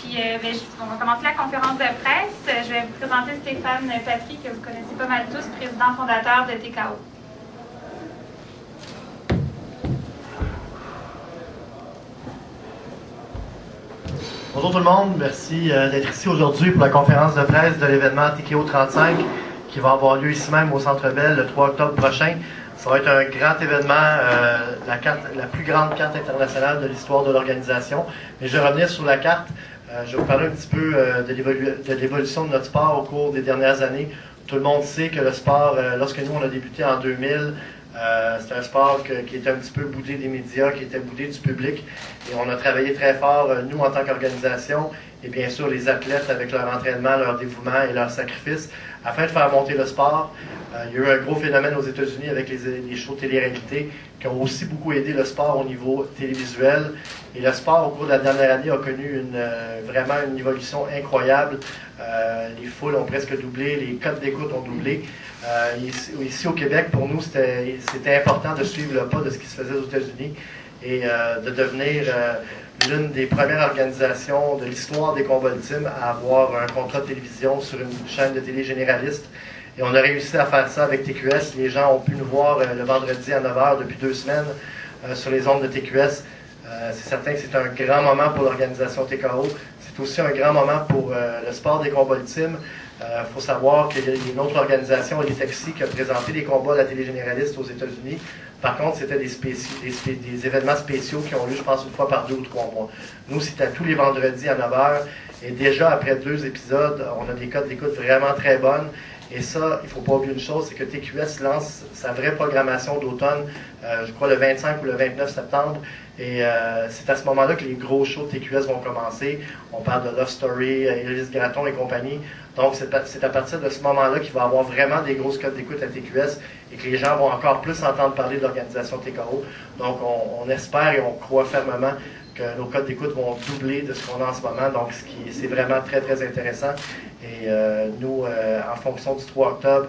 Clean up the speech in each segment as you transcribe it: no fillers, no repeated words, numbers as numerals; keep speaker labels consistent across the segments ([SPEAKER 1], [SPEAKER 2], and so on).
[SPEAKER 1] Puis, on va commencer la conférence de presse. Je vais vous présenter Stéphane Patry, que vous connaissez pas mal tous, président fondateur de TKO.
[SPEAKER 2] Bonjour tout le monde, merci d'être ici aujourd'hui pour la conférence de presse de l'événement TKO 35 qui va avoir lieu ici même au Centre Bell le 3 octobre prochain. Ça va être un grand événement, la plus grande carte internationale de l'histoire de l'organisation. Mais je vais revenir sur la carte. Je vais vous parler un petit peu de l'évolution de notre sport au cours des dernières années. Tout le monde sait que le sport, lorsque nous on a débuté en 2000, c'est un sport qui était un petit peu boudé des médias, qui était boudé du public. Et on a travaillé très fort, nous en tant qu'organisation, et bien sûr les athlètes avec leur entraînement, leur dévouement et leur sacrifice, afin de faire monter le sport. Il y a eu un gros phénomène aux États-Unis avec les shows télé-réalité qui ont aussi beaucoup aidé le sport au niveau télévisuel. Et le sport, au cours de la dernière année, a connu vraiment une évolution incroyable. Les foules ont presque doublé, les cotes d'écoute ont doublé. Ici au Québec, pour nous, c'était important de suivre le pas de ce qui se faisait aux États-Unis et de devenir l'une des premières organisations de l'histoire des combats ultimes à avoir un contrat de télévision sur une chaîne de télé généraliste. Et on a réussi à faire ça avec TQS. Les gens ont pu nous voir le vendredi à 9h depuis 2 semaines sur les ondes de TQS. C'est certain que c'est un grand moment pour l'organisation TKO. C'est aussi un grand moment pour le sport des combats ultimes. Il faut savoir qu'il y a une autre organisation, Elitexi, qui a présenté des combats à la télé généraliste aux États-Unis. Par contre, c'était des événements spéciaux qui ont lieu, je pense, une fois par 2 ou 3 mois. Nous, c'était tous les vendredis à 9h. Et déjà, après 2 épisodes, on a des cotes d'écoute vraiment très bonnes. Et ça, il ne faut pas oublier une chose, c'est que TQS lance sa vraie programmation d'automne, je crois le 25 ou le 29 septembre. Et c'est à ce moment-là que les gros shows de TQS vont commencer. On parle de Love Story, Élise Gratton et compagnie. Donc, c'est à partir de ce moment-là qu'il va y avoir vraiment des grosses cotes d'écoute à TQS et que les gens vont encore plus entendre parler de l'organisation TKO. Donc, on espère et on croit fermement que nos codes d'écoute vont doubler de ce qu'on a en ce moment. Donc, c'est vraiment très, très intéressant. Et nous, en fonction du 3 octobre,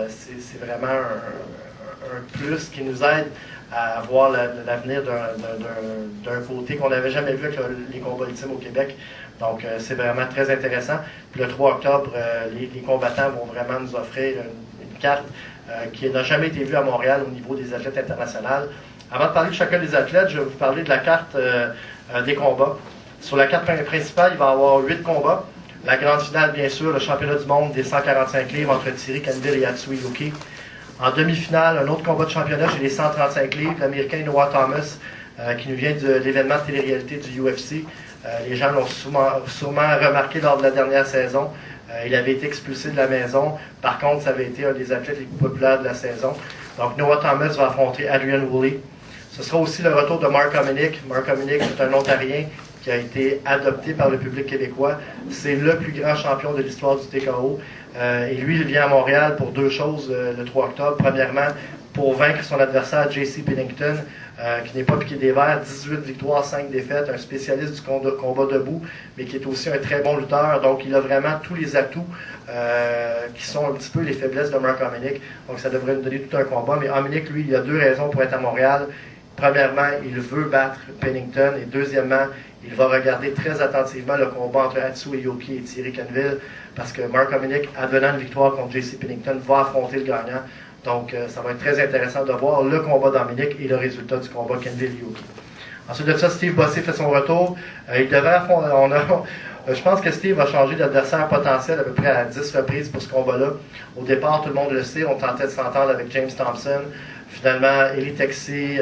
[SPEAKER 2] c'est vraiment un plus qui nous aide à voir l'avenir d'un côté qu'on n'avait jamais vu avec les combats ultimes au Québec. Donc, c'est vraiment très intéressant. Puis le 3 octobre, les combattants vont vraiment nous offrir une carte qui n'a jamais été vue à Montréal au niveau des athlètes internationaux. Avant de parler de chacun des athlètes, je vais vous parler de la carte des combats. Sur la carte principale, il va y avoir 8 combats. La grande finale, bien sûr, le championnat du monde des 145 livres entre Thierry Canville et Atsushi Yuki. En demi-finale, un autre combat de championnat chez les 135 livres, l'Américain Noah Thomas, qui nous vient de l'événement de télé-réalité du UFC. Les gens l'ont sûrement remarqué lors de la dernière saison. Il avait été expulsé de la maison. Par contre, ça avait été un des athlètes les plus populaires de la saison. Donc, Noah Thomas va affronter Adrian Woolley. Ce sera aussi le retour de Mark Hominick. Mark Hominick, c'est un Ontarien qui a été adopté par le public québécois. C'est le plus grand champion de l'histoire du TKO. Et lui, il vient à Montréal pour 2 choses le 3 octobre. Premièrement, pour vaincre son adversaire J.C. Pennington, qui n'est pas piqué des verres, 18 victoires, 5 défaites, un spécialiste du combat debout, mais qui est aussi un très bon lutteur. Donc, il a vraiment tous les atouts qui sont un petit peu les faiblesses de Mark Hominick. Donc, ça devrait nous donner tout un combat. Mais Hominick, lui, il a 2 raisons pour être à Montréal. Premièrement, il veut battre Pennington. Et deuxièmement, il va regarder très attentivement le combat entre Atsushi Yuki et Thierry Canville, parce que Mark Hominick, advenant une victoire contre J.C. Pennington, va affronter le gagnant. Donc, ça va être très intéressant de voir le combat d'Hominick et le résultat du combat Canville-Yuki. Ensuite de ça, Steve Bossé fait son retour. Il devait affronter... je pense que Steve va changer d'adversaire potentiel à peu près à 10 reprises pour ce combat-là. Au départ, tout le monde le sait, on tentait de s'entendre avec James Thompson. Finalement, Elitexi,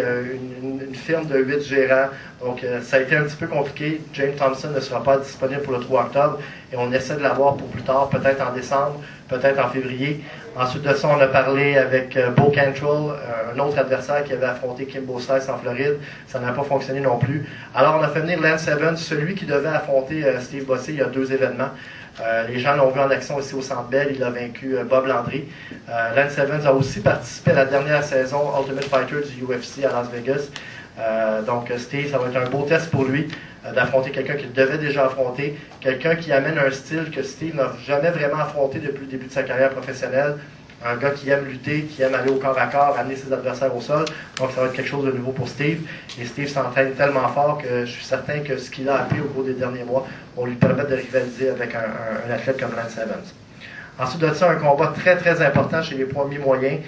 [SPEAKER 2] une firme de 8 gérants. Donc, ça a été un petit peu compliqué. James Thompson ne sera pas disponible pour le 3 octobre et on essaie de l'avoir pour plus tard, peut-être en décembre, peut-être en février. Ensuite de ça, on a parlé avec Bo Cantrell, un autre adversaire qui avait affronté Kimbo Slice en Floride. Ça n'a pas fonctionné non plus. Alors, on a fait venir Lance Evans, celui qui devait affronter Steve Bossé il y a 2 événements. Les gens l'ont vu en action ici au Centre Bell. Il a vaincu Bob Landry. Lance Evans a aussi participé à la dernière saison Ultimate Fighter du UFC à Las Vegas. Donc, Steve, ça va être un beau test pour lui d'affronter quelqu'un qu'il devait déjà affronter, quelqu'un qui amène un style que Steve n'a jamais vraiment affronté depuis le début de sa carrière professionnelle. un gars qui aime lutter, qui aime aller au corps à corps, amener ses adversaires au sol. Donc ça va être quelque chose de nouveau pour Steve. Et Steve s'entraîne tellement fort que je suis certain que ce qu'il a appris au cours des derniers mois va lui permettre de rivaliser avec un athlète comme Lance Evans. Ensuite de ça, un combat très très important chez les poids mi-moyens.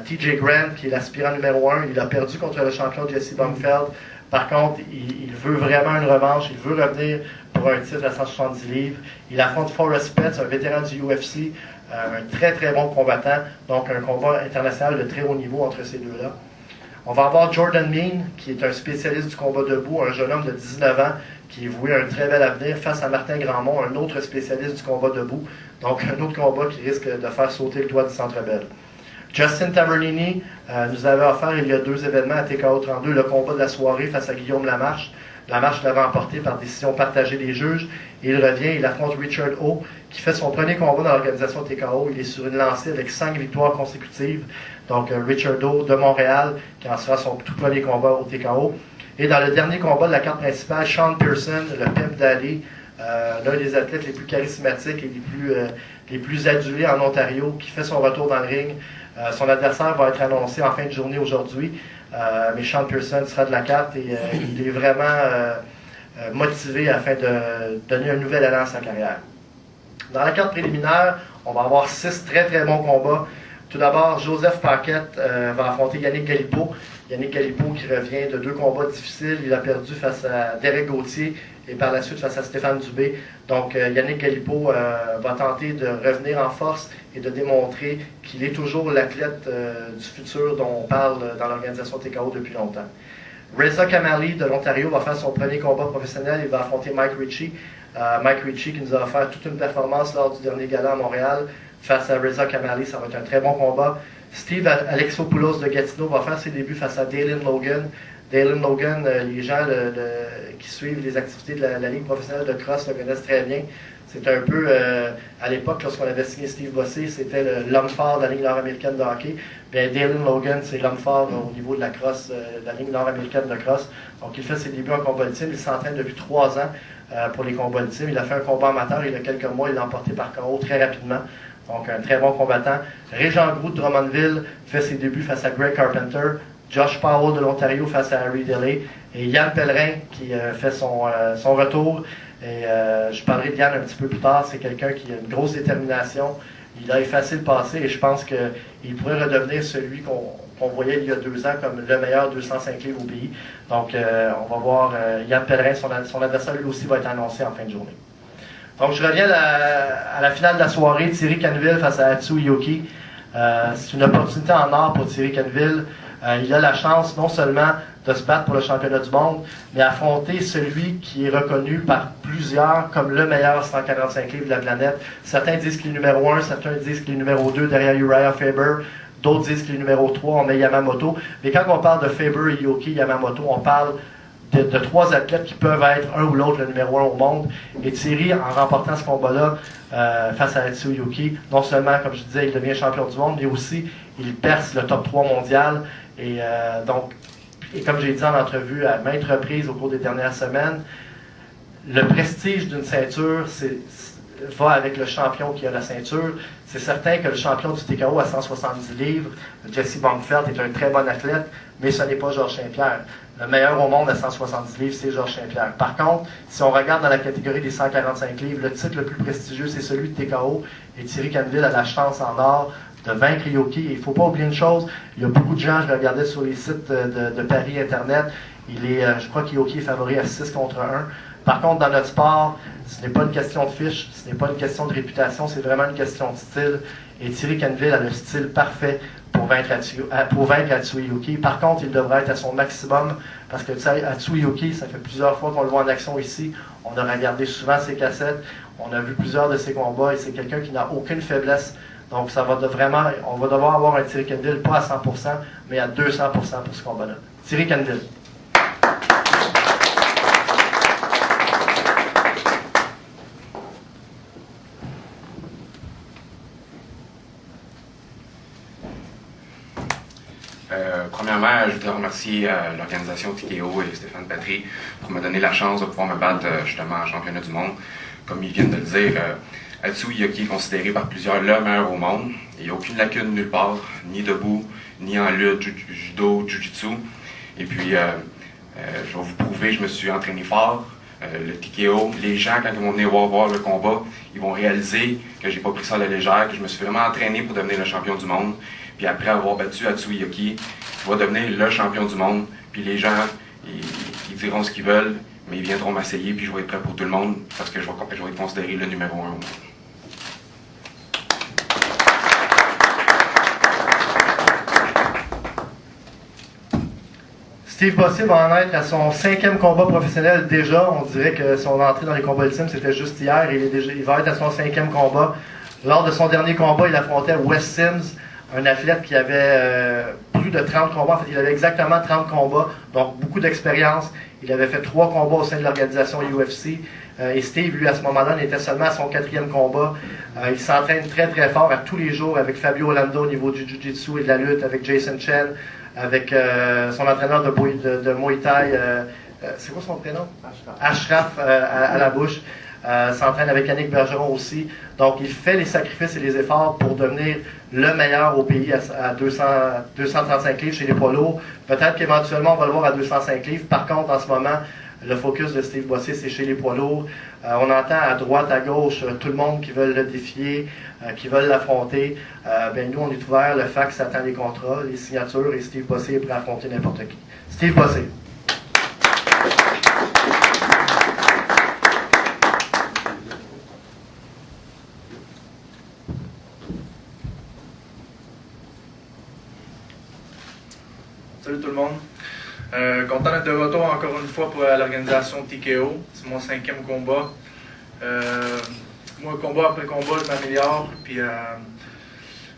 [SPEAKER 2] TJ Grant, qui est l'aspirant numéro 1, il a perdu contre le champion Jesse Bumfeld. Par contre, il veut vraiment une revanche, il veut revenir pour un titre à 170 livres. Il affronte Forrest Petts, un vétéran du UFC, un très très bon combattant, donc un combat international de très haut niveau entre ces deux-là. On va avoir Jordan Mein, qui est un spécialiste du combat debout, un jeune homme de 19 ans, qui est voué un très bel avenir face à Martin Grandmont, un autre spécialiste du combat debout, donc un autre combat qui risque de faire sauter le toit du Centre Bell. Justin Tavernini nous avait offert il y a 2 événements à TKO 32, le combat de la soirée face à Guillaume Lamarche. Lamarche l'avait emporté par décision partagée des juges. Et il revient, il affronte Richard O, qui fait son premier combat dans l'organisation TKO. Il est sur une lancée avec 5 victoires consécutives. Donc Richard O de Montréal, qui en sera son tout premier combat au TKO. Et dans le dernier combat de la carte principale, Sean Pearson, le pimp d'Ali, l'un des athlètes les plus charismatiques et les plus adulés en Ontario, qui fait son retour dans le ring. Son adversaire va être annoncé en fin de journée aujourd'hui, mais Sean Pearson sera de la carte et il est vraiment motivé afin de donner un nouvel élan à sa carrière. Dans la carte préliminaire, on va avoir 6 très très bons combats. Tout d'abord, Joseph Paquette va affronter Yannick Galipeau. Yannick Galipeau qui revient de 2 combats difficiles. Il a perdu face à Derek Gauthier et par la suite face à Stéphane Dubé. Donc Yannick Galipeau va tenter de revenir en force et de démontrer qu'il est toujours l'athlète du futur dont on parle dans l'organisation TKO depuis longtemps. Reza Kamali de l'Ontario va faire son premier combat professionnel. Il va affronter Mike Ritchie. Mike Ritchie qui nous a offert toute une performance lors du dernier gala à Montréal face à Reza Kamali. Ça va être un très bon combat. Steve Alexopoulos de Gatineau va faire ses débuts face à Dalen Logan. Dalen Logan, les gens qui suivent les activités de la Ligue professionnelle de cross le connaissent très bien. C'est un peu, à l'époque, lorsqu'on avait signé Steve Bossé, c'était l'homme fort de la Ligue nord-américaine de hockey. Bien, Dalen Logan, c'est l'homme fort au niveau de la cross, de la Ligue nord-américaine de cross. Donc, il fait ses débuts en combat ultime. Il s'entraîne depuis 3 ans pour les combats ultimes. Il a fait un combat amateur il y a quelques mois. Il l'a emporté par KO très rapidement. Donc, un très bon combattant. Régent Groux de Drummondville fait ses débuts face à Greg Carpenter. Josh Powell de l'Ontario face à Harry Delay. Et Yann Pellerin qui fait son retour. Et je parlerai de Yann un petit peu plus tard. C'est quelqu'un qui a une grosse détermination. Il a effacé le passé et je pense qu'il pourrait redevenir celui qu'on voyait il y a 2 ans comme le meilleur 205 livres au pays. Donc, on va voir Yann Pellerin, son adversaire lui aussi va être annoncé en fin de journée. Donc, je reviens à la finale de la soirée, Thierry Canville face à Atsu Yoki. C'est une opportunité en or pour Thierry Canville. Il a la chance non seulement de se battre pour le championnat du monde, mais affronter celui qui est reconnu par plusieurs comme le meilleur 145 livres de la planète. Certains disent qu'il est numéro 1, certains disent qu'il est numéro 2 derrière Uriah Faber, d'autres disent qu'il est numéro 3, on met Yamamoto. Mais quand on parle de Faber, Yoki, Yamamoto, on parle de 3 athlètes qui peuvent être un ou l'autre le numéro 1 au monde. Et Thierry, en remportant ce combat-là face à Atsu Yoki, non seulement, comme je disais, il devient champion du monde, mais aussi il perce le top 3 mondial. Et donc, comme j'ai dit en entrevue à maintes reprises au cours des dernières semaines, le prestige d'une ceinture va avec le champion qui a la ceinture. C'est certain que le champion du TKO à 170 livres, Jesse Bumfeld, est un très bon athlète, mais ce n'est pas Georges Saint-Pierre. Le meilleur au monde à 170 livres, c'est Georges Saint-Pierre. Par contre, si on regarde dans la catégorie des 145 livres, le titre le plus prestigieux, c'est celui de TKO, et Thierry Canville a la chance en or de vaincre Yoki. Et il ne faut pas oublier une chose, il y a beaucoup de gens, je regardais sur les sites de Paris Internet, je crois que Yoki est favori à 6 contre 1. Par contre, dans notre sport, ce n'est pas une question de fiche, ce n'est pas une question de réputation, c'est vraiment une question de style. Et Thierry Canville a le style parfait pour vaincre Atsu Yoki. Par contre, il devrait être à son maximum parce que Atsu Yoki, ça fait plusieurs fois qu'on le voit en action ici. On a regardé souvent ses cassettes, on a vu plusieurs de ses combats et c'est quelqu'un qui n'a aucune faiblesse. Donc, on va devoir avoir un Thierry Canville, pas à 100%, mais à 200% pour ce combat-là. Thierry Canville.
[SPEAKER 3] Premièrement, je voudrais remercier l'organisation TKO et Stéphane Patry pour me donner la chance de pouvoir me battre justement en championnat du monde. Comme ils viennent de le dire, Atsu Yoki est considéré par plusieurs le meilleur au monde. Il n'y a aucune lacune nulle part, ni debout, ni en lutte, judo, jujitsu. Et puis, je vais vous prouver, je me suis entraîné fort. Le TKO, les gens, quand ils vont venir voir le combat, ils vont réaliser que j'ai pas pris ça à la légère, que je me suis vraiment entraîné pour devenir le champion du monde. Puis après avoir battu Atsu Yoki, je vais devenir le champion du monde. Puis les gens, ils diront ce qu'ils veulent, mais ils viendront m'essayer, puis je vais être prêt pour tout le monde, parce que je vais être considéré le numéro 1 au monde.
[SPEAKER 2] Steve Bossé va en être à son 5e combat professionnel déjà. On dirait que son entrée dans les combats ultimes, c'était juste hier. Il va être à son 5e combat. Lors de son dernier combat, il affrontait Wes Sims, un athlète qui avait plus de 30 combats. En fait, il avait exactement 30 combats, donc beaucoup d'expérience. Il avait fait 3 combats au sein de l'organisation UFC. Et Steve, lui, à ce moment-là, n'était seulement à son 4e combat. Il s'entraîne très, très fort à tous les jours avec Fabio Orlando au niveau du Jiu-Jitsu et de la lutte, avec Jason Chen, avec son entraîneur de Muay Thai, c'est quoi son prénom? Ashraf à la bouche. S'entraîne avec Yannick Bergeron aussi. Donc, il fait les sacrifices et les efforts pour devenir le meilleur au pays à 235 livres chez les poids lourds. Peut-être qu'éventuellement, on va le voir à 205 livres. Par contre, en ce moment, le focus de Steve Bossé, c'est chez les poids lourds. On entend à droite, à gauche, tout le monde qui veut le défier, qui veulent l'affronter. Nous, on est ouvert. Le fax attend les contrats, les signatures, et Steve Bossé est prêt à affronter n'importe qui. Steve Bossé.
[SPEAKER 4] Salut tout le monde. Content d'être de retour encore une fois pour l'organisation TKO. C'est mon 5e combat. Moi, combat après combat, je m'améliore. Puis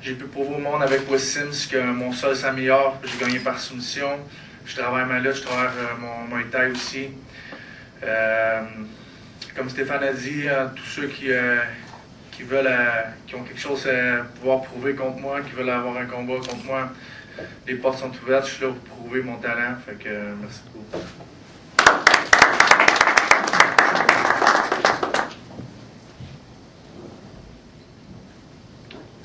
[SPEAKER 4] j'ai pu prouver au monde avec Wes Sims que mon sol s'améliore. J'ai gagné par soumission. Je travaille ma lutte, je travaille mon Muay Thai aussi. Comme Stéphane a dit, tous ceux qui ont quelque chose à pouvoir prouver contre moi, qui veulent avoir un combat contre moi, les portes sont ouvertes, je suis là pour prouver mon talent. Fait que merci beaucoup.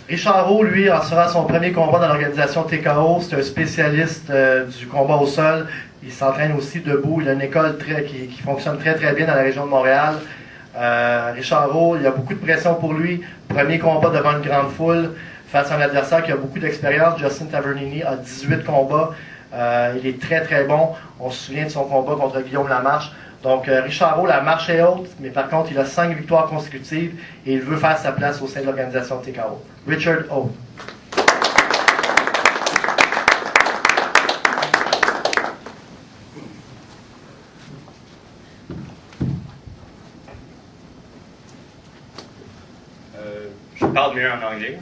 [SPEAKER 2] Richard Roux, lui, en sera son premier combat dans l'organisation TKO. C'est un spécialiste du combat au sol. Il s'entraîne aussi debout. Il a une école qui fonctionne très très bien dans la région de Montréal. Richard Roux, il y a beaucoup de pression pour lui. Premier combat devant une grande foule face à un adversaire qui a beaucoup d'expérience. Justin Tavernini a 18 combats. Il est très très bon. On se souvient de son combat contre Guillaume Lamarche. Donc Richard Roux, la marche est haute, mais par contre, il a 5 victoires consécutives et il veut faire sa place au sein de l'organisation TKO. Richard O.
[SPEAKER 5] Je parle mieux en anglais,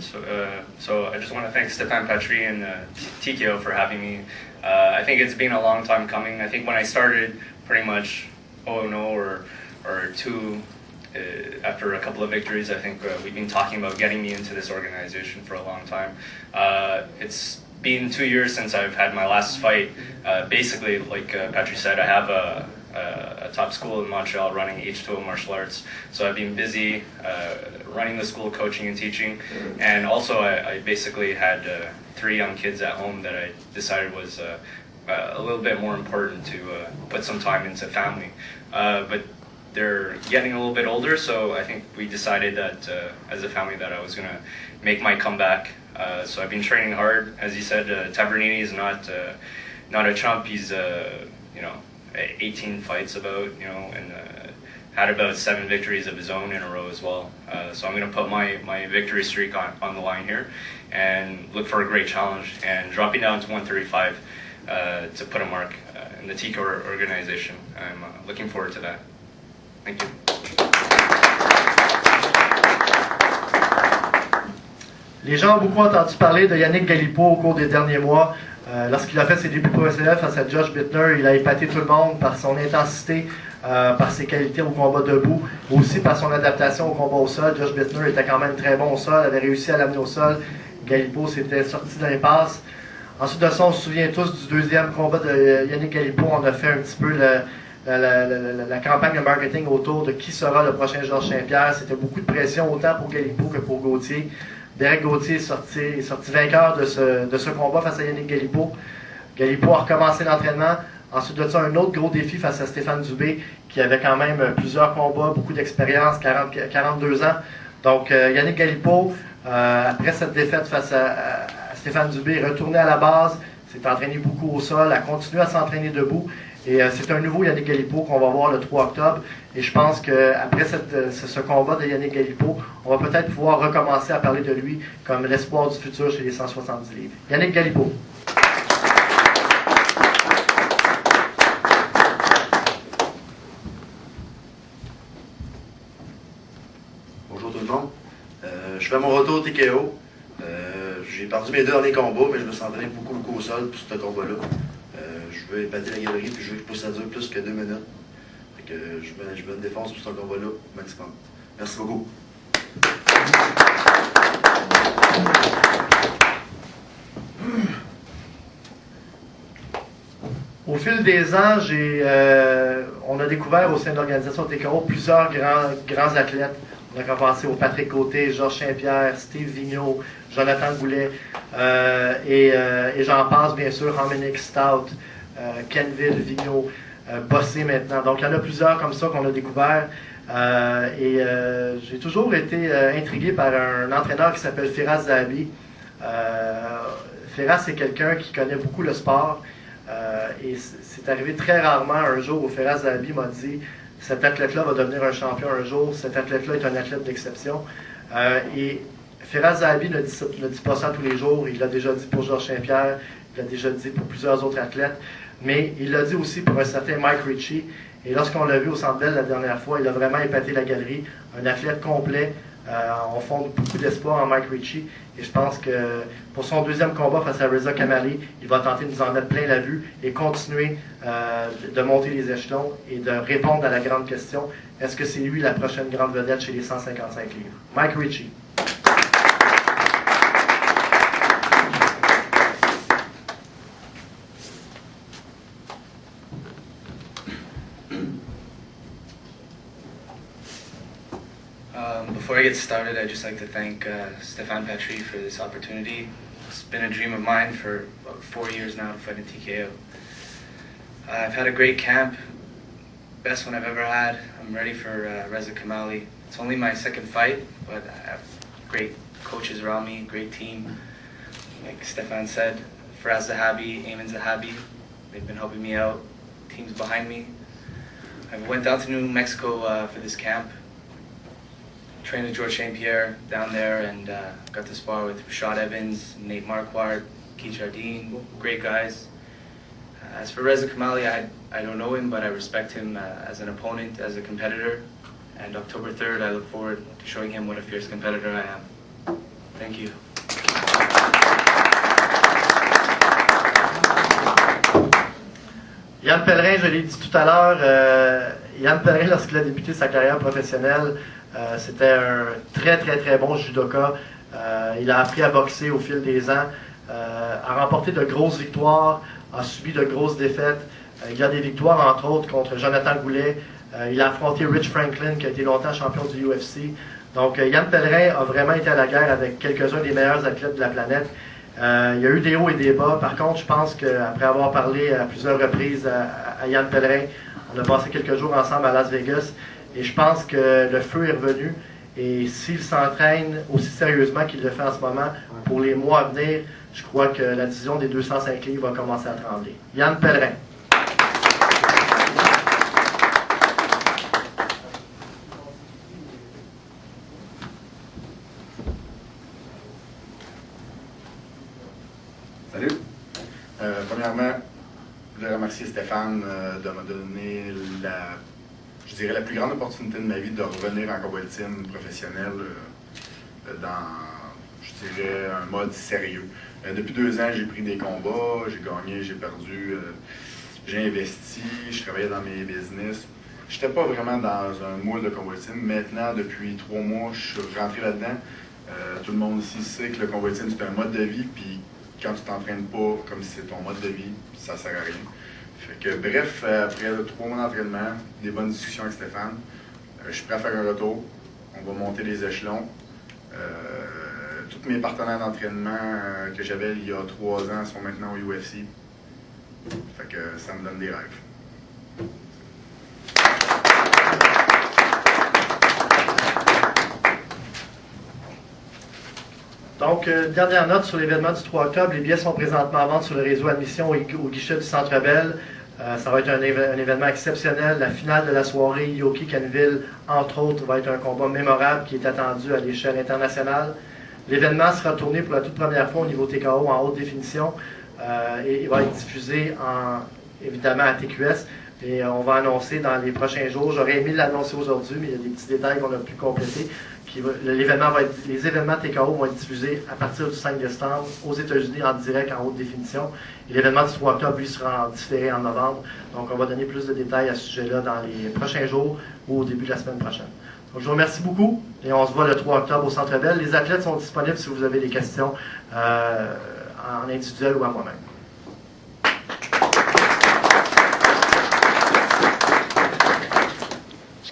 [SPEAKER 5] so I just want to thank Stéphane Patry and TKO for having me. I think it's been a long time coming. I think when I started, pretty much 0-0 or 2 after a couple of victories, I think we've been talking about getting me into this organization for a long time. It's been 2 years since I've had my last fight. Basically, like Patry said, I have a top school in Montreal running H2O martial arts. So I've been busy running the school, coaching and teaching. And also I basically had 3 young kids at home that I decided was a little bit more important to put some time into family. But they're getting a little bit older, so I think we decided that as a family that I was going to make my comeback. So I've been training hard. As you said, Tavernini is not a chump. He's 18 fights and had about 7 victories of his own in a row as well. So I'm going to put my victory streak on the line here and look for a great challenge. And dropping down to 135 to put a mark in the TKO organization. I'm looking forward to that. Thank you.
[SPEAKER 2] Les gens ont beaucoup entendu parler de Yannick Galipeau au cours des derniers mois. Lorsqu'il a fait ses débuts professionnels face à Josh Bittner, il a épaté tout le monde par son intensité, par ses qualités au combat debout, aussi par son adaptation au combat au sol. Josh Bittner était quand même très bon au sol, avait réussi à l'amener au sol. Galipeau s'était sorti dans les passes. Ensuite de ça, on se souvient tous du deuxième combat de Yannick Galipeau. On a fait un petit peu la campagne de marketing autour de qui sera le prochain Georges Saint-Pierre. C'était beaucoup de pression, autant pour Galipeau que pour Gauthier. Derek Gauthier est sorti vainqueur de ce combat face à Yannick Galipeau. Galipeau a recommencé l'entraînement. Ensuite de ça, un autre gros défi face à Stéphane Dubé, qui avait quand même plusieurs combats, beaucoup d'expérience, 42 ans. Donc, Yannick Galipeau, après cette défaite face à Stéphane Dubé, est retourné à la base, s'est entraîné beaucoup au sol, a continué à s'entraîner debout. Et c'est un nouveau Yannick Galipeau qu'on va voir le 3 octobre. Et je pense qu'après ce combat de Yannick Galipeau, on va peut-être pouvoir recommencer à parler de lui comme l'espoir du futur chez les 170 livres. Yannick Galipeau.
[SPEAKER 6] Bonjour tout le monde. Je fais mon retour au TKO. J'ai perdu mes deux derniers combats, mais je me suis entraîné beaucoup au sol pour ce combat-là. Je veux épater la galerie puis je veux que ça dure plus que 2 minutes. Fait que je me défonce pour ce combat-là au maximum. Merci beaucoup.
[SPEAKER 2] Au fil des ans, on a découvert au sein de l'organisation TKO plusieurs grands athlètes. On a commencé au Patrick Côté, Georges Saint-Pierre, Steve Vigneault, Jonathan Goulet, et j'en passe bien sûr, Dominic Stout, Kenville Vigneault, Bossé maintenant. Donc il y en a plusieurs comme ça qu'on a découvert. J'ai toujours été intrigué par un entraîneur qui s'appelle Firas Zahabi. Firas, c'est quelqu'un qui connaît beaucoup le sport. Et c'est arrivé très rarement un jour où Firas Zahabi m'a dit: cet athlète-là va devenir un champion un jour, cet athlète-là est un athlète d'exception. Et Firas Zahabi ne dit pas ça tous les jours. Il l'a déjà dit pour Georges Saint-Pierre, il l'a déjà dit pour plusieurs autres athlètes, mais il l'a dit aussi pour un certain Mike Ritchie. Et lorsqu'on l'a vu au Centre Bell la dernière fois, il a vraiment épaté la galerie, un athlète complet. On fonde beaucoup d'espoir en Mike Ritchie. Et je pense que pour son deuxième combat face à Reza Kamali, il va tenter de nous en mettre plein la vue et continuer de monter les échelons et de répondre à la grande question: est-ce que c'est lui la prochaine grande vedette chez les 155 livres? Mike Ritchie.
[SPEAKER 7] Before I get started, I'd just like to thank Stéphane Patry for this opportunity. It's been a dream of mine for about 4 years now to fight in TKO. I've had a great camp, best one I've ever had. I'm ready for Reza Kamali. It's only my second fight, but I have great coaches around me, great team. Like Stéphane said, Firas Zahabi, Ayman Zahabi, they've been helping me out. Teams behind me. I went down to New Mexico for this camp. Trained with Georges Saint-Pierre down there, and got to spar with Rashad Evans, Nate Marquardt, Keith Jardine, great guys. As for Reza Kamali, I don't know him, but I respect him as an opponent, as a competitor. And October 3rd, I look forward to showing him what a fierce competitor I am. Thank you.
[SPEAKER 2] Yann Pellerin, je l'ai dit tout à l'heure, Yann Pellerin, lorsqu'il a débuté sa carrière professionnelle, c'était un très bon judoka. Il a appris à boxer au fil des ans, a remporté de grosses victoires, a subi de grosses défaites. Il a des victoires, entre autres, contre Jonathan Goulet. Il a affronté Rich Franklin, qui a été longtemps champion du UFC. Donc, Yann Pellerin a vraiment été à la guerre avec quelques-uns des meilleurs athlètes de la planète. Il y a eu des hauts et des bas. Par contre, je pense qu'après avoir parlé à plusieurs reprises à Yann Pellerin, on a passé quelques jours ensemble à Las Vegas. Et je pense que le feu est revenu. Et s'il s'entraîne aussi sérieusement qu'il le fait en ce moment, pour les mois à venir, je crois que la division des 205 livres va commencer à trembler. Yann Pellerin.
[SPEAKER 8] Salut. Premièrement, je voudrais remercier Stéphane de me donner la plus grande opportunité de ma vie de revenir en combat ultime professionnel dans, je dirais, un mode sérieux. Depuis 2 ans, j'ai pris des combats, j'ai gagné, j'ai perdu, j'ai investi, je travaillais dans mes business. Je n'étais pas vraiment dans un moule de combat ultime. Maintenant, depuis 3 mois, je suis rentré là-dedans. Tout le monde ici sait que le combat ultime, c'est un mode de vie, puis quand tu t'entraînes pas comme si c'est ton mode de vie, ça sert à rien. Fait que bref, après 3 mois d'entraînement, des bonnes discussions avec Stéphane, je suis prêt à faire un retour. On va monter les échelons. Tous mes partenaires d'entraînement que j'avais il y a 3 ans sont maintenant au UFC. Fait que ça me donne des rêves.
[SPEAKER 2] Donc, dernière note sur l'événement du 3 octobre. Les billets sont présentement en vente sur le réseau Admission et au guichet du Centre Bell. Ça va être un événement exceptionnel. La finale de la soirée, Yoki Canville, entre autres, va être un combat mémorable qui est attendu à l'échelle internationale. L'événement sera tourné pour la toute première fois au niveau TKO en haute définition et il va être diffusé évidemment à TQS. Et on va annoncer dans les prochains jours. J'aurais aimé l'annoncer aujourd'hui, mais il y a des petits détails qu'on a pu compléter. Les événements TKO vont être diffusés à partir du 5 décembre aux États-Unis en direct en haute définition. Et l'événement du 3 octobre, lui, sera différé en novembre. Donc, on va donner plus de détails à ce sujet-là dans les prochains jours ou au début de la semaine prochaine. Donc, je vous remercie beaucoup et on se voit le 3 octobre au Centre Bell. Les athlètes sont disponibles si vous avez des questions en individuel ou à moi-même.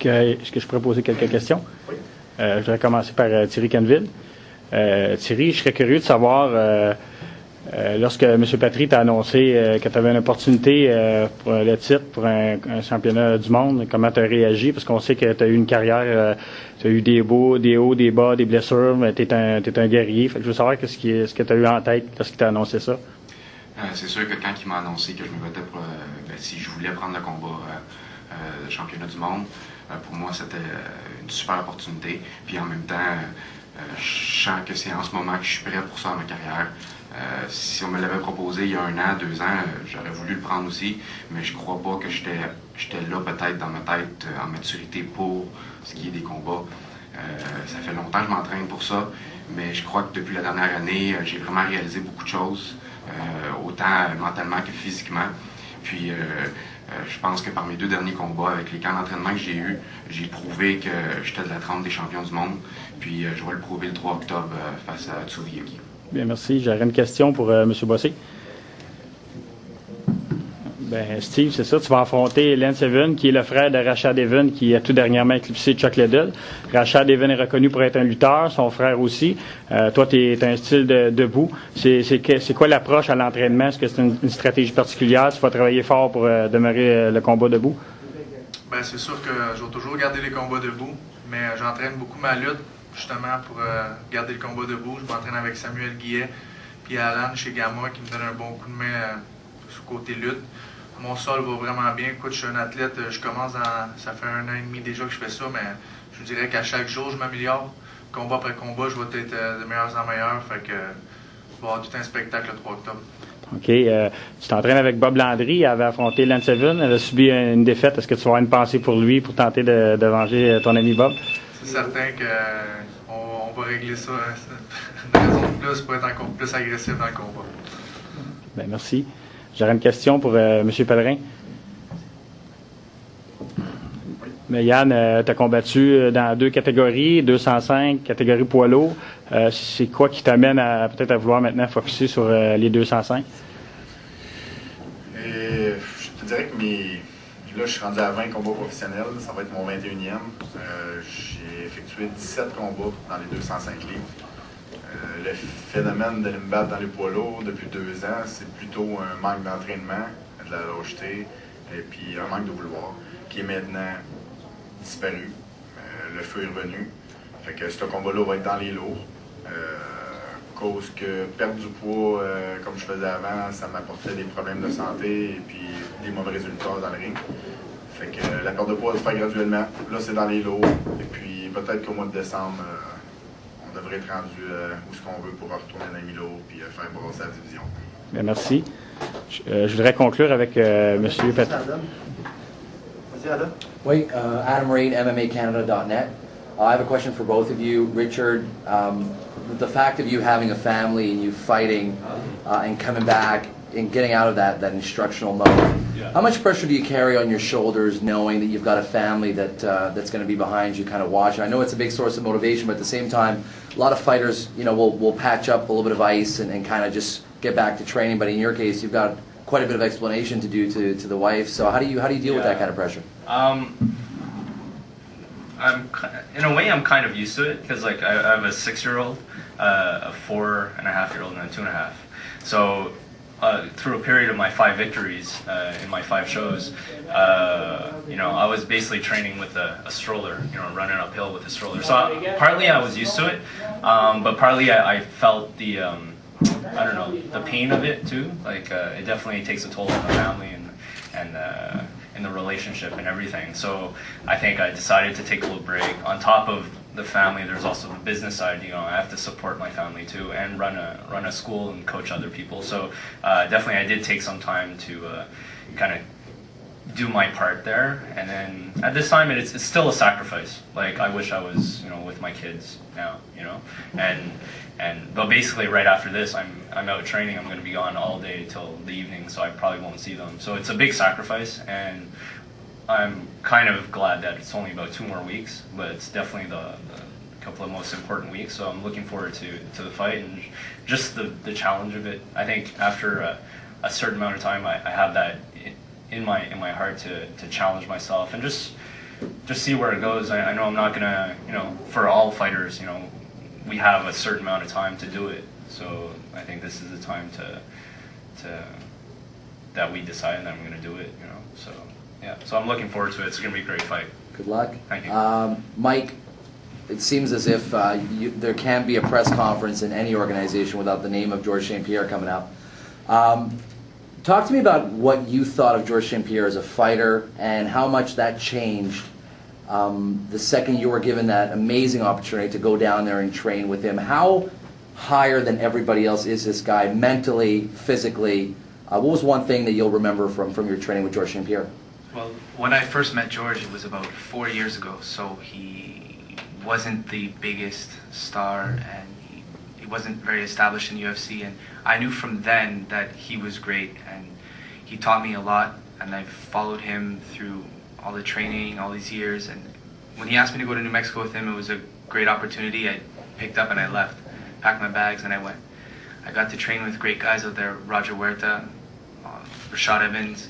[SPEAKER 9] Est-ce que je pourrais poser quelques questions?
[SPEAKER 2] Oui.
[SPEAKER 9] Je voudrais commencer par Thierry Canville. Thierry, je serais curieux de savoir, lorsque M. Patry t'a annoncé que tu avais une opportunité pour le titre, pour un championnat du monde, comment tu as réagi? Parce qu'on sait que tu as eu une carrière, tu as eu des hauts, des bas, des blessures, mais tu es un guerrier. Fait que je veux savoir ce que tu as eu en tête lorsqu'il t'a annoncé ça.
[SPEAKER 3] C'est sûr que quand il m'a annoncé que je me votais pour, si je voulais prendre le combat de championnat du monde, pour moi, c'était une super opportunité. Puis en même temps, je sens que c'est en ce moment que je suis prêt pour ça dans ma carrière. Si on me l'avait proposé il y a 1 an, 2 ans, j'aurais voulu le prendre aussi, mais je crois pas que j'étais là peut-être dans ma tête en maturité pour ce qui est des combats. Ça fait longtemps que je m'entraîne pour ça, mais je crois que depuis la dernière année, j'ai vraiment réalisé beaucoup de choses, autant mentalement que physiquement. Puis je pense que par mes 2 derniers combats, avec les camps d'entraînement que j'ai eus, j'ai prouvé que j'étais de la trempe des champions du monde. Puis je vais le prouver le 3 octobre face à Tsuyoki.
[SPEAKER 9] Bien, merci. J'aurais une question pour M. Bossé. Ben, Steve, c'est ça, tu vas affronter Lance Evans, qui est le frère de Rashad Evans, qui a tout dernièrement éclipsé Chuck Liddell. Rashad Evans est reconnu pour être un lutteur, son frère aussi. Toi, tu as un style de debout. C'est quoi l'approche à l'entraînement? Est-ce que c'est une stratégie particulière? Tu vas travailler fort pour demeurer le combat debout?
[SPEAKER 4] Ben, c'est sûr que je vais toujours garder les combats debout, mais j'entraîne beaucoup ma lutte, justement, pour garder le combat debout. Je m'entraîne avec Samuel Guillet puis Alan chez Gamma, qui me donne un bon coup de main sur le côté lutte. Mon sol va vraiment bien. Écoute, je suis un athlète, ça fait 1 an et demi déjà que je fais ça, mais je dirais qu'à chaque jour, je m'améliore. Combat après combat, je vais être de meilleur en meilleur. Fait que il va y avoir tout un spectacle le 3 octobre.
[SPEAKER 9] OK. Tu t'entraînes avec Bob Landry. Il avait affronté Lance Evans. Il a subi une défaite. Est-ce que tu vas avoir une pensée pour lui pour tenter de venger ton ami Bob?
[SPEAKER 4] C'est certain qu'on va régler ça. Une raison de plus pour être encore plus agressif dans le combat.
[SPEAKER 9] Bien, merci. J'aurais une question pour M. Pellerin. Mais Yann, tu as combattu dans 2 catégories, 205, catégorie poids lourd. C'est quoi qui t'amène peut-être à vouloir maintenant focuser sur les 205?
[SPEAKER 8] Et je te dirais que là, je suis rendu à 20 combats professionnels. Ça va être mon 21e. J'ai effectué 17 combats dans les 205 livres. Le phénomène de me battre dans les poids lourds depuis 2 ans, c'est plutôt un manque d'entraînement, de la lâcheté, et puis un manque de vouloir, qui est maintenant disparu. Le feu est revenu. Fait que ce combat-là va être dans les lourds. Cause que perdre du poids, comme je faisais avant, ça m'apportait des problèmes de santé et puis des mauvais résultats dans le ring. Fait que la perte de poids va se faire graduellement. Là, c'est dans les lourds. Et puis peut-être qu'au mois de décembre, on devrait être rendu où ce qu'on veut pour retourner dans les lourds et faire brasser la division.
[SPEAKER 9] Bien, merci. Je voudrais conclure avec M. Patry.
[SPEAKER 10] Oui, Adam Reid, MMACanada.net. I have a question for both of you. Richard, the fact of you having a family and you fighting and coming back in getting out of that instructional mode.
[SPEAKER 9] Yeah.
[SPEAKER 10] How much pressure do you carry on your shoulders, knowing that you've got a family that's going to be behind you, kind of watching? I know it's a big source of motivation, but at the same time, a lot of fighters, will patch up a little bit of ice and kind of just get back to training. But in your case, you've got quite a bit of explanation to do to the wife. So how do you deal with that kind of pressure?
[SPEAKER 5] In a way, I'm kind of used to it because like I have a 6-year-old, a 4.5-year-old, and a 2.5. So through a period of my 5 victories in my 5 shows, I was basically training with a stroller, running uphill with a stroller. So partly I was used to it, but partly I felt the the pain of it too. Like it definitely takes a toll on the family and in the relationship and everything. So I think I decided to take a little break. On top of the family, there's also the business side. I have to support my family too and run a school and coach other people. So definitely I did take some time to kind of do my part there. And then at this time it's still a sacrifice. Like I wish I was with my kids now, but basically right after this I'm out training. I'm going to be gone all day till the evening, so I probably won't see them. So it's a big sacrifice, and I'm kind of glad that it's only about 2 more weeks, but it's definitely the couple of most important weeks. So I'm looking forward to the fight and just the challenge of it. I think after a certain amount of time, I have that in my heart to challenge myself and just see where it goes. I know I'm not gonna, for all fighters, we have a certain amount of time to do it. So I think this is the time that we decide that I'm gonna do it. So yeah. So I'm looking forward to it. It's gonna be a great fight.
[SPEAKER 10] Good luck.
[SPEAKER 5] Thank you.
[SPEAKER 10] Mike, it seems as if there can't be a press conference in any organization without the name of Georges St-Pierre coming up. Talk to me about what you thought of Georges St-Pierre as a fighter and how much that changed the second you were given that amazing opportunity to go down there and train with him. How higher than everybody else is this guy mentally, physically? What was one thing that you'll remember from your training with Georges St-Pierre?
[SPEAKER 7] Well, when I first met George, it was about 4 years ago, so he wasn't the biggest star and he wasn't very established in UFC, and I knew from then that he was great and he taught me a lot, and I've followed him through all the training, all these years, and when he asked me to go to New Mexico with him, it was a great opportunity. I picked up and I left, packed my bags and I went. I got to train with great guys out there, Roger Huerta, Rashad Evans,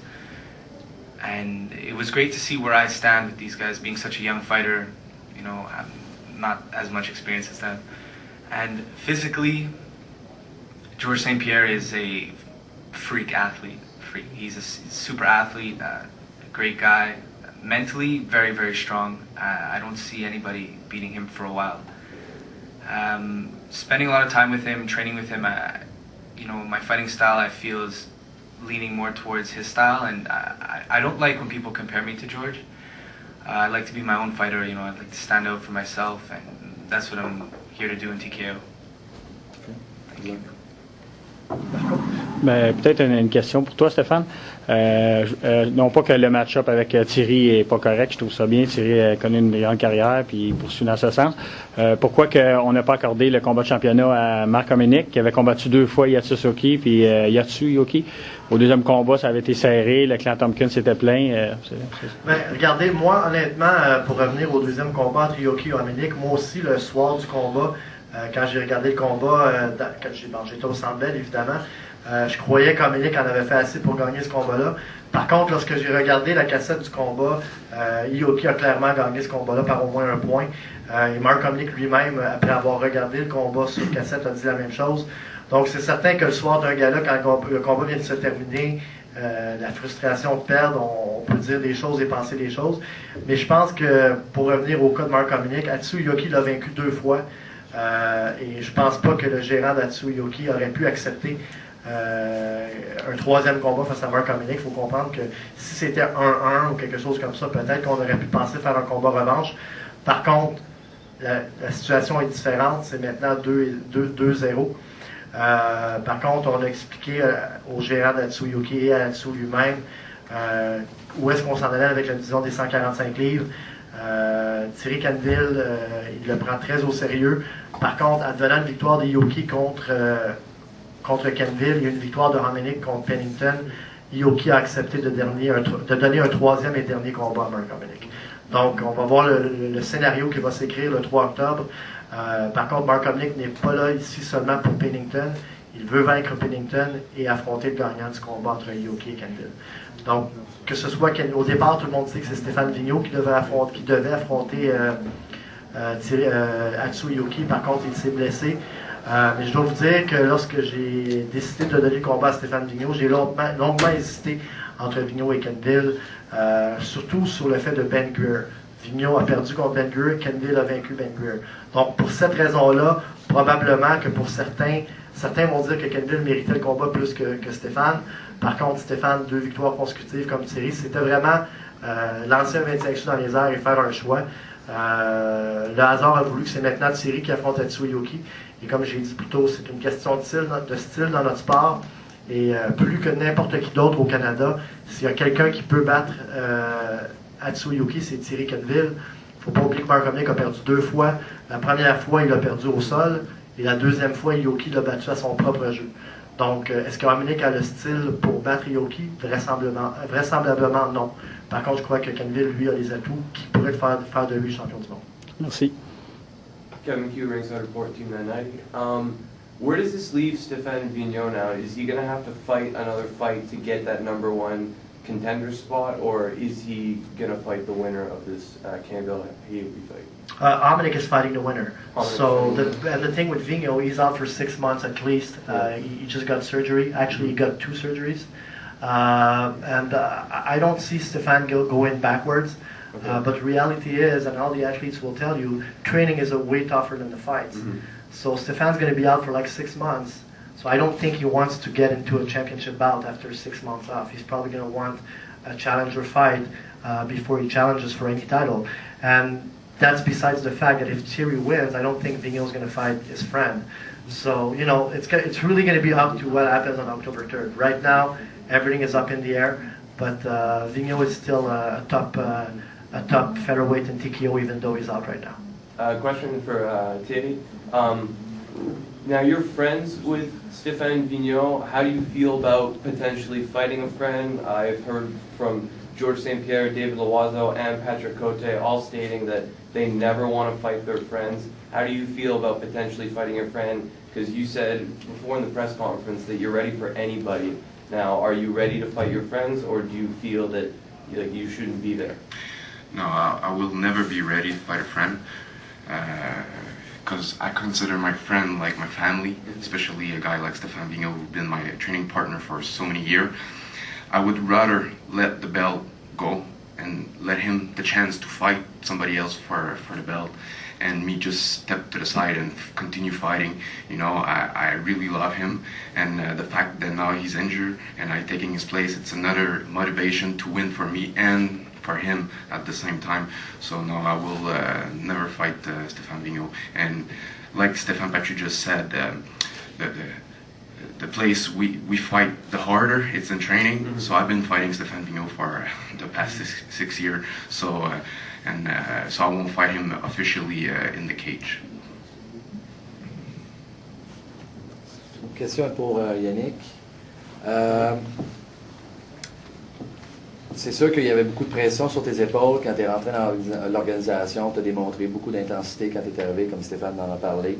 [SPEAKER 7] and it was great to see where I stand with these guys, being such a young fighter, I'm not as much experience as them. And physically, Georges St-Pierre is a freak athlete. He's a super athlete, a great guy. Mentally, very, very strong. I don't see anybody beating him for a while. Spending a lot of time with him, training with him, my fighting style I feel is leaning more towards his style, and I don't like when people compare me to George. I like to be my own fighter, I like to stand out for myself, and that's what I'm here to do in TKO. Thank you.
[SPEAKER 9] Peut-être une question pour toi, Stéphane. Non pas que le match-up avec Thierry est pas correct, je trouve ça bien. Thierry a connu une grande carrière puis il poursuit dans ce sens. Pourquoi on n'a pas accordé le combat de championnat à Marc Hominick, qui avait combattu 2 fois Yatsu Yoki puis Yatsu Yoki? Au deuxième combat, ça avait été serré, le clan Tompkins était plein.
[SPEAKER 2] Regardez, moi, honnêtement, pour revenir au deuxième combat entre Yoki et Hominick, moi aussi, le soir du combat, quand j'ai regardé le combat, quand j'étais au Centre Bell, évidemment, je croyais qu'Hominick en avait fait assez pour gagner ce combat-là. Par contre, lorsque j'ai regardé la cassette du combat, Yoki a clairement gagné ce combat-là par au moins 1 point. Et Marc Hominick lui-même, après avoir regardé le combat sur cassette, a dit la même chose. Donc c'est certain que le soir d'un gala, quand le combat vient de se terminer, la frustration de perdre, on peut dire des choses et penser des choses. Mais je pense que, pour revenir au cas de Marc Hominick, Atsu Yoki l'a vaincu 2 fois. Et je pense pas que le gérant d'Atsu Yoki aurait pu accepter un 3e combat face à Marc Hominick. Il faut comprendre que si c'était 1-1 ou quelque chose comme ça, peut-être qu'on aurait pu penser faire un combat revanche. Par contre, la situation est différente. C'est maintenant 2-0. Par contre, on a expliqué au gérant d'Atsu Yoki et à Atsu lui-même où est-ce qu'on s'en allait avec la division des 145 livres. Thierry Canville, il le prend très au sérieux. Par contre, advenant une victoire de Yoki contre contre Kenville. Il y a une victoire de Hominick contre Pennington. Ioki a accepté de donner un troisième et dernier combat à Mark Hominick. Donc, on va voir le scénario qui va s'écrire le 3 octobre. Par contre, Mark Hominick n'est pas là ici seulement pour Pennington. Il veut vaincre Pennington et affronter le gagnant du combat entre Ioki et Kenville. Donc, que ce soit au départ, tout le monde sait que c'est Stéphane Vigneault qui devait affronter Atsu Ioki. Par contre, il s'est blessé. Mais je dois vous dire que lorsque j'ai décidé de donner le combat à Stéphane Vigneault, j'ai longuement hésité entre Vigneault et Kenville, surtout sur le fait de Ben Greer. Vigneault a perdu contre Ben Greer, Kenville a vaincu Ben Greer. Donc, pour cette raison-là, probablement que pour certains vont dire que Kenville méritait le combat plus que Stéphane. Par contre, Stéphane, 2 victoires consécutives comme Thierry, c'était vraiment lancer un 25 dans les airs et faire un choix. Le hasard a voulu que c'est maintenant Thierry qui affronte Atsu Ioki. Et comme j'ai dit plus tôt, c'est une question de style dans notre sport. Et plus que n'importe qui d'autre au Canada, s'il y a quelqu'un qui peut battre Atsu Ioki, c'est Thierry Kenville. Il ne faut pas oublier que Mark Hominick a perdu 2 fois. La première fois, il a perdu au sol. Et la deuxième fois, Ioki l'a battu à son propre jeu. Donc, est-ce que Hominick a le style pour battre Ioki? Vraisemblablement non. Par contre, je crois que Kenville, lui, a les atouts qui pourraient faire de lui champion du monde.
[SPEAKER 9] Merci.
[SPEAKER 11] Kevin Q, Ringside Report, Team 990. Where does this leave Stéphane Vigneault now? Is he going to have to fight another fight to get that #1 contender spot, or is he going to fight the winner of this Canville-Ioki fight?
[SPEAKER 2] Hominick is fighting the winner. So the thing with Vigneault, he's out for 6 months at least. He just got surgery. Actually, he got 2 surgeries. I don't see Stéphane going backwards. Okay. But reality is, and all the athletes will tell you, training is way tougher than the fights. Mm-hmm. So Stéphane's going to be out for like 6 months. So I don't think he wants to get into a championship bout after 6 months off. He's probably going to want a challenger fight before he challenges for any title. And that's besides the fact that if Thierry wins, I don't think Vigneault's going to fight his friend. So, you know, it's really going to be up to what happens on October 3rd. Right now, everything is up in the air, but Vigneault is still a top featherweight in TKO, even though he's out right now.
[SPEAKER 11] Question for Thierry. Now, you're friends with Stéphane Vigneault. How do you feel about potentially fighting a friend? I've heard from Georges St-Pierre, David Loiseau, and Patrick Cote all stating that they never want to fight their friends. How do you feel about potentially fighting a friend? Because you said before in the press conference that you're ready for anybody. Now, are you ready to fight your friends, or do you feel that you shouldn't be there?
[SPEAKER 3] No, I will never be ready to fight a friend. Because I consider my friend like my family, especially a guy like Stéphane Vigneault, who's been my training partner for so many years. I would rather let the belt go and let him the chance to fight somebody else for the belt, and me just step to the side and continue fighting. You know, I really love him, and the fact that now he's injured and I'm taking his place, it's another motivation to win for me and for him at the same time. So no, I will never fight Stéphane Vigneault. And like Stéphane Patry just said, the place we fight the harder, it's in training. Mm-hmm. So I've been fighting Stéphane Vigneault for the past six years. So so I won't fight him officially in the cage.
[SPEAKER 10] Une question pour Yannick. C'est sûr qu'il y avait beaucoup de pression sur tes épaules quand tu es rentré dans l'organisation. Tu as démontré beaucoup d'intensité quand tu es arrivé, comme Stéphane en a parlé.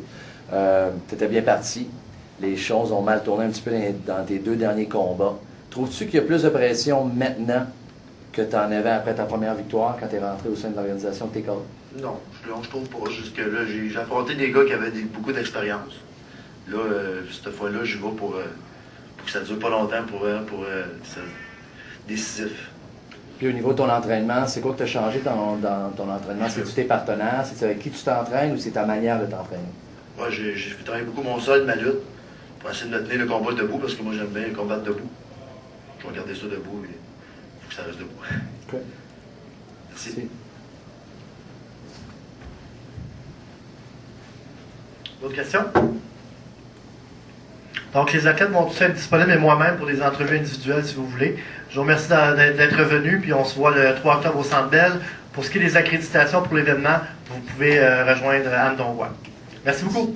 [SPEAKER 10] Tu étais bien parti. Les choses ont mal tourné un petit peu dans tes 2 derniers combats. Trouves-tu qu'il y a plus de pression maintenant que tu en avais après ta première victoire quand tu es rentré au sein de l'organisation de tes coachs?
[SPEAKER 6] Non, je trouve pas. Jusque-là, j'ai affronté des gars qui avaient beaucoup d'expérience. Là, cette fois-là, je vais pour que ça ne dure pas longtemps, pour décisif.
[SPEAKER 10] Puis au niveau de ton entraînement, c'est quoi que tu as changé dans ton entraînement? C'est-tu tes partenaires? C'est avec qui tu t'entraînes ou c'est ta manière de t'entraîner?
[SPEAKER 6] Moi, j'ai fait travailler beaucoup mon sol, ma lutte, pour essayer de me tenir le combat debout, parce que moi, j'aime bien combattre debout. Je vais garder ça debout, mais il faut que ça reste debout.
[SPEAKER 10] Okay.
[SPEAKER 6] Merci.
[SPEAKER 2] D'autres questions? Donc, les athlètes vont tous être disponibles, et moi-même, pour des entrevues individuelles, si vous voulez. Je vous remercie d'être venu, puis on se voit le 3 octobre au Centre Bell. Pour ce qui est des accréditations pour l'événement, vous pouvez rejoindre Anne Dongois. Merci beaucoup.